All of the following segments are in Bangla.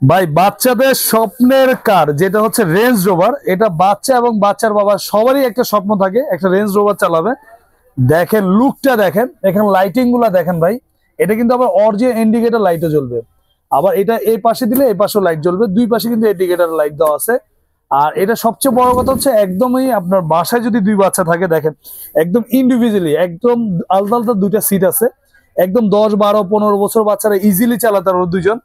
ভাই বাচ্চাদের স্বপ্নের কার যেটা হচ্ছে রেঞ্জ রোভার, এটা বাচ্চা এবং বাচ্চার বাবা সবারই একটা স্বপ্ন থাকে একটা রেঞ্জ রোভার চালাবে। দেখেন লুকটা, দেখেন এখানে লাইটিং গুলা দেখেন ভাই। এটা কিন্তু আবার অরিজিনাল ইন্ডিকেটর লাইটও জ্বলবে। আবার এটা এই পাশে দিলে এই পাশেও লাইট জ্বলবে, দুই পাশে কিন্তু ইন্ডিকেটর লাইট দেওয়া আছে। আর এটা সবচেয়ে বড় কথা হচ্ছে একদমই আপনার বাসায় যদি দুই বাচ্চা থাকে, দেখেন একদম ইন্ডিভিজুয়ালি একদম আলাদা আলাদা দুইটা সিট আছে। একদম 10, 12, 15 বছর বাচ্চারা ইজিলি চালাতে পারবে দুইজন।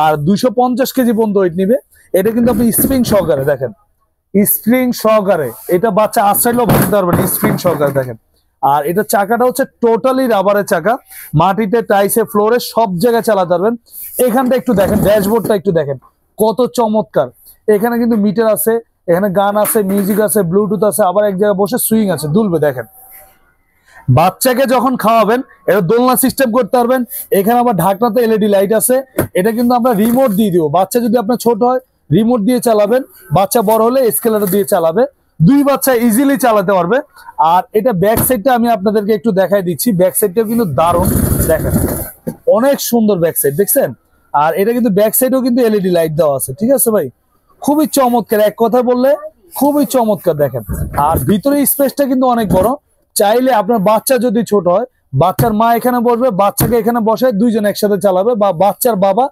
আর 250 কেজি পর্যন্ত ওয়েট নিবে। এটা কিন্তু আপনি স্প্রিং সহকারে, দেখেন স্প্রিং সহকারে এটা বাচ্চা আশ্রয়ও ভাঙতে পারবেন স্প্রিং সহকারে, দেখেন। আর এটা চাকাটা হচ্ছে টোটালি রাবারের চাকা, মাটিতে টাইসে ফ্লোরে সব জায়গায় চালাতে পারবেন। এখানটা একটু দেখেন, ড্যাশবোর্ডটা একটু দেখেন কত চমৎকার। এখানে কিন্তু মিটার আছে, এখানে গান আছে, মিউজিক আছে, ব্লুটুথ আছে, আবার এক জায়গায় বসে সুইং আছে, দুলবে। দেখেন বাচ্চাকে যখন খাওয়াবেন এটা দোলনা সিস্টেম করতে পারবেন। এখানে আবার ঢাকনাতে এলইডি লাইট আছে। এটা কিন্তু আমরা রিমোট দিয়ে দিব। বাচ্চা যদি আপনার ছোট হয় রিমোট দিয়ে চালাবেন, বাচ্চা বড় হলে এসকেলেটর দিয়ে চালাবে। দুই বাচ্চা ইজিলি চালাতে পারবে। আর এটা ব্যাক সাইডটা আমি আপনাদেরকে একটু দেখাই দিচ্ছি, ব্যাক সাইডটা কিন্তু দারুণ, দেখেন অনেক সুন্দর ব্যাক সাইড, দেখছেন। আর এটা কিন্তু ব্যাক সাইডেও কিন্তু এলইডি লাইট দেওয়া আছে, ঠিক আছে ভাই। খুবই চমৎকার, এক কথা বললে খুবই চমৎকার, দেখেন। আর ভিতরে স্পেসটা কিন্তু অনেক বড়। চাইলে আপনার বাচ্চা যদি ছোট হয়, বাচ্চার মা এখানে বসবে, বাচ্চাকে এখানে বসে দুইজন একসাথে চালাবে, বা বাচ্চার বাবা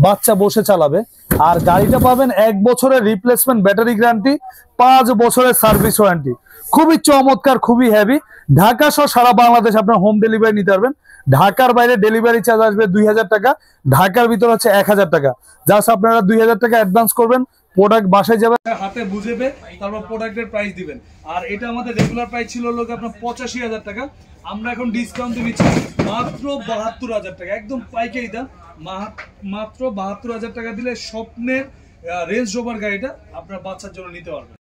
বাচ্চা বসে চালাবে। আর গাড়িটা পাবেন 1 বছরের রিপ্লেসমেন্ট ব্যাটারি গ্যারান্টি, 5 বছরের সার্ভিস ওয়ারেন্টি। খুবই চমৎকার, খুবই হেভি। ঢাকা সহ সারা বাংলাদেশ আপনার হোম ডেলিভারি নিতে পারবেন। ঢাকার বাইরে ডেলিভারি চার্জ আসবে 2000 টাকা, ঢাকার ভিতর হচ্ছে 1000 টাকা। জাস্ট আপনারা 2000 টাকা অ্যাডভান্স করবেন, প্রোডাক্ট বাসায় যাবে, হাতে বুঝেবে, তারপর প্রোডাক্টের প্রাইস দিবেন। আর এটা আমাদের রেগুলার প্রাইস ছিল লোক আপনার 85,000 টাকা। আমরা এখন ডিসকাউন্ট দিচ্ছি মাত্র 72,000 টাকা, একদম পাইকারি দাম। মাত্র 72,000 টাকা দিলে স্বপ্নের রেঞ্জ রোভার গাড়িটা আপনার বাচ্চার জন্য নিতে পারবেন।